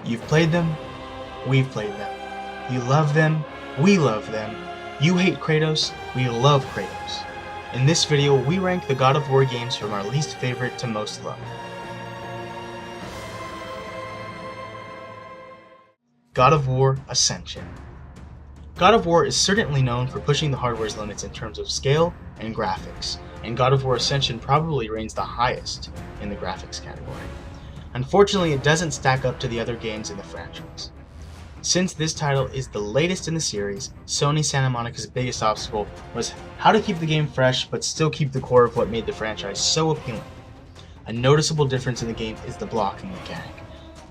You've played them, we've played them. You love them, we love them. You hate Kratos, we love Kratos. In this video, we rank the God of War games from our least favorite to most loved. God of War Ascension. God of War is certainly known for pushing the hardware's limits in terms of scale and graphics, and God of War Ascension probably reigns the highest in the graphics category. Unfortunately, it doesn't stack up to the other games in the franchise. Since this title is the latest in the series, Sony Santa Monica's biggest obstacle was how to keep the game fresh but still keep the core of what made the franchise so appealing. A noticeable difference in the game is the blocking mechanic.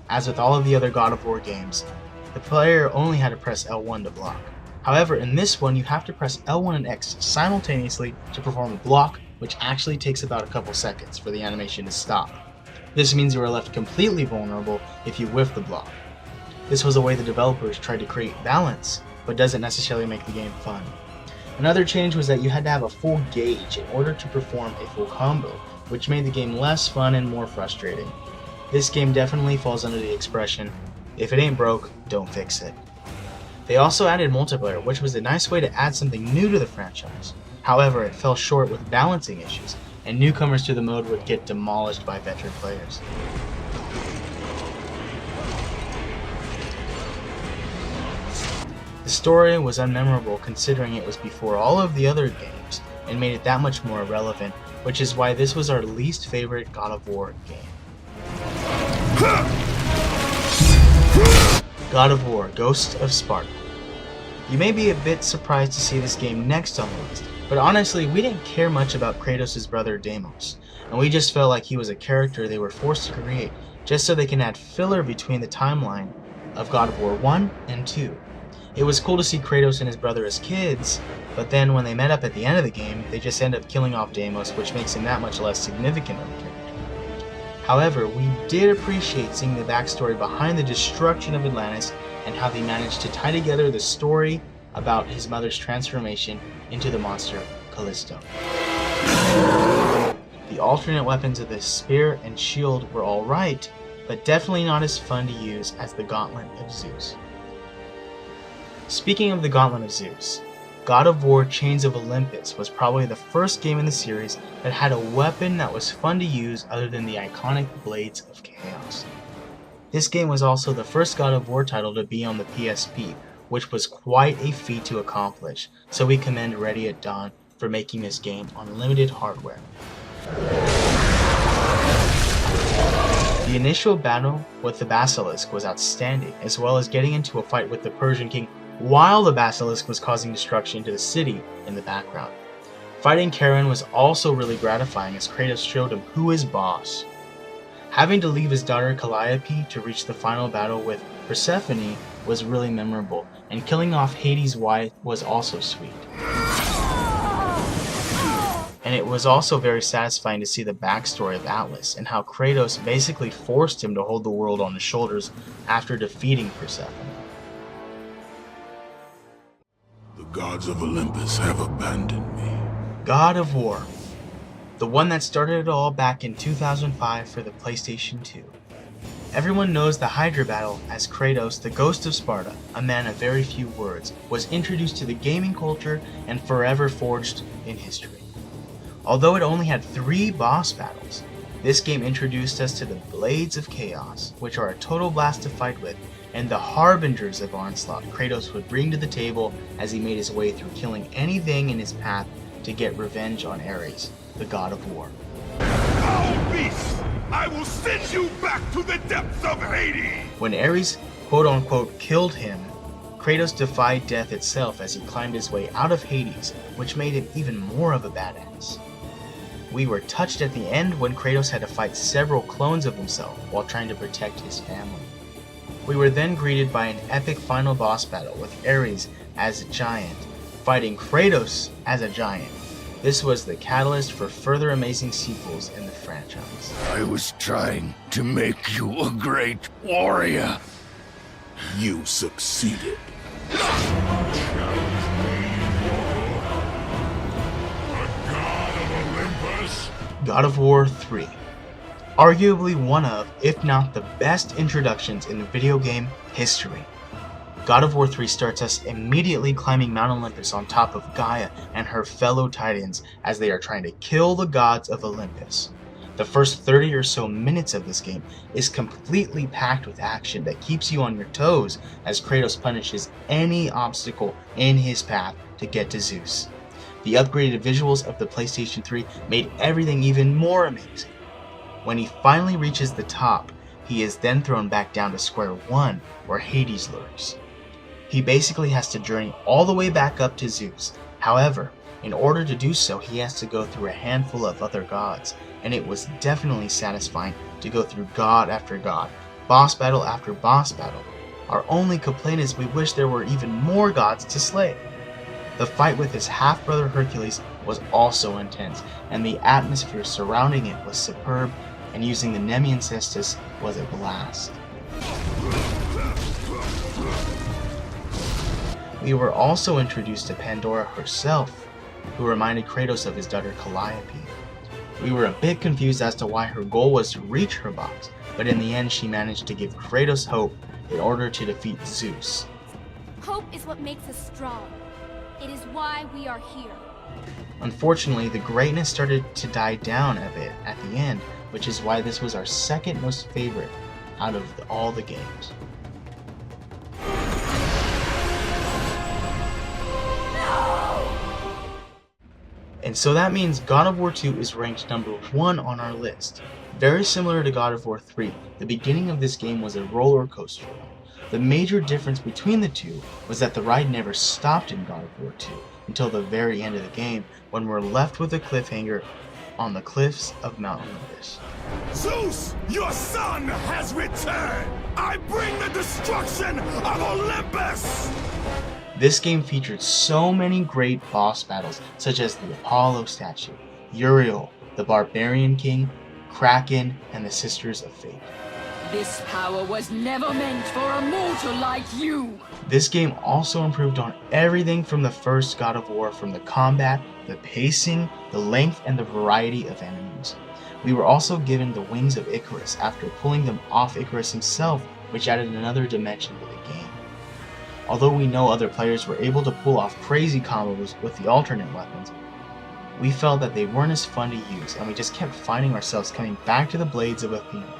As with all of the other God of War games, the player only had to press L1 to block. However, in this one you have to press L1 and X simultaneously to perform a block, which actually takes about a couple seconds for the animation to stop. This means you are left completely vulnerable if you whiff the block. This was a way the developers tried to create balance, but doesn't necessarily make the game fun. Another change was that you had to have a full gauge in order to perform a full combo, which made the game less fun and more frustrating. This game definitely falls under the expression, if it ain't broke, don't fix it. They also added multiplayer, which was a nice way to add something new to the franchise. However, it fell short with balancing issues, and newcomers to the mode would get demolished by veteran players. The story was unmemorable considering it was before all of the other games, and made it that much more irrelevant, which is why this was our least favorite God of War game. God of War Ghost of Sparta. You may be a bit surprised to see this game next on the list, but honestly we didn't care much about Kratos' brother Deimos, and we just felt like he was a character they were forced to create just so they can add filler between the timeline of God of War 1 and 2. It was cool to see Kratos and his brother as kids, but then when they met up at the end of the game, they just end up killing off Deimos, which makes him that much less significant of a character. However, we did appreciate seeing the backstory behind the destruction of Atlantis and how they managed to tie together the story about his mother's transformation into the monster Callisto. The alternate weapons of the spear and shield were alright, but definitely not as fun to use as the Gauntlet of Zeus. Speaking of the Gauntlet of Zeus, God of War Chains of Olympus was probably the first game in the series that had a weapon that was fun to use other than the iconic Blades of Chaos. This game was also the first God of War title to be on the PSP, which was quite a feat to accomplish, so we commend Ready at Dawn for making this game on limited hardware. The initial battle with the Basilisk was outstanding, as well as getting into a fight with the Persian king while the Basilisk was causing destruction to the city in the background. Fighting Charon was also really gratifying as Kratos showed him who is boss. Having to leave his daughter Calliope to reach the final battle with Persephone was really memorable, and killing off Hades' wife was also sweet. And it was also very satisfying to see the backstory of Atlas and how Kratos basically forced him to hold the world on his shoulders after defeating Persephone. The gods of Olympus have abandoned me. God of War. The one that started it all back in 2005 for the PlayStation 2. Everyone knows the Hydra battle as Kratos, the Ghost of Sparta, a man of very few words, was introduced to the gaming culture and forever forged in history. Although it only had 3 boss battles, this game introduced us to the Blades of Chaos, which are a total blast to fight with, and the harbingers of onslaught Kratos would bring to the table as he made his way through killing anything in his path to get revenge on Ares, the god of war. Foul beast! I will send you back to the depths of Hades! When Ares quote-unquote killed him, Kratos defied death itself as he climbed his way out of Hades, which made him even more of a badass. We were touched at the end when Kratos had to fight several clones of himself while trying to protect his family. We were then greeted by an epic final boss battle with Ares as a giant, fighting Kratos as a giant. This was the catalyst for further amazing sequels in the franchise. I was trying to make you a great warrior. You succeeded. God of War 3. arguably one of, if not the best introductions in video game history. God of War 3 starts us immediately climbing Mount Olympus on top of Gaia and her fellow Titans as they are trying to kill the gods of Olympus. The first 30 or so minutes of this game is completely packed with action that keeps you on your toes as Kratos punishes any obstacle in his path to get to Zeus. The upgraded visuals of the PlayStation 3 made everything even more amazing. When he finally reaches the top, he is then thrown back down to square one where Hades lurks. He basically has to journey all the way back up to Zeus. However, in order to do so, he has to go through a handful of other gods, and it was definitely satisfying to go through god after god, boss battle after boss battle. Our only complaint is we wish there were even more gods to slay. The fight with his half-brother Hercules was also intense, and the atmosphere surrounding it was superb, and using the Nemean Cestus was a blast. We were also introduced to Pandora herself, who reminded Kratos of his daughter Calliope. We were a bit confused as to why her goal was to reach her box, but in the end she managed to give Kratos hope in order to defeat Zeus. Hope is what makes us strong. It is why we are here. Unfortunately, the greatness started to die down a bit at the end, which is why this was our second most favorite out of all the games. And so that means God of War 2 is ranked number 1 on our list. Very similar to God of War 3, the beginning of this game was a roller coaster. The major difference between the two was that the ride never stopped in God of War 2 until the very end of the game, when we're left with a cliffhanger on the cliffs of Mount Olympus. Zeus, your son has returned! I bring the destruction of Olympus! This game featured so many great boss battles, such as the Apollo statue, Uriel, the Barbarian King, Kraken, and the Sisters of Fate. This power was never meant for a mortal like you! This game also improved on everything from the first God of War, from the combat, the pacing, the length, and the variety of enemies. We were also given the wings of Icarus after pulling them off Icarus himself, which added another dimension to the game. Although we know other players were able to pull off crazy combos with the alternate weapons, we felt that they weren't as fun to use, and we just kept finding ourselves coming back to the blades of Athena.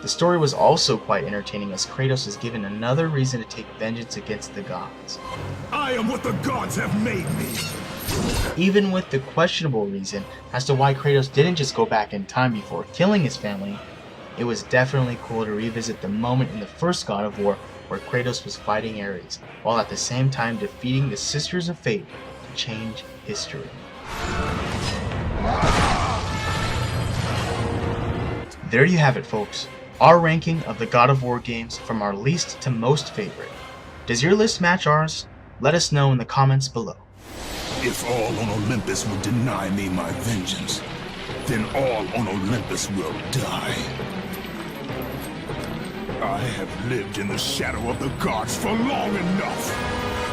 The story was also quite entertaining, as Kratos is given another reason to take vengeance against the gods. I am what the gods have made me! Even with the questionable reason as to why Kratos didn't just go back in time before killing his family, it was definitely cool to revisit the moment in the first God of War where Kratos was fighting Ares, while at the same time defeating the Sisters of Fate to change history. There you have it, folks. Our ranking of the God of War games from our least to most favorite. Does your list match ours? Let us know in the comments below. If all on Olympus will deny me my vengeance, then all on Olympus will die. I have lived in the shadow of the gods for long enough.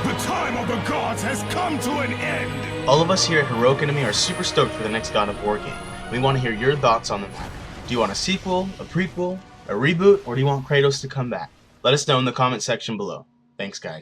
The time of the gods has come to an end. All of us here at Heroic Enemy are super stoked for the next God of War game. We want to hear your thoughts on the matter. Do you want a sequel, a prequel, a reboot, or do you want Kratos to come back? Let us know in the comment section below. Thanks, guys.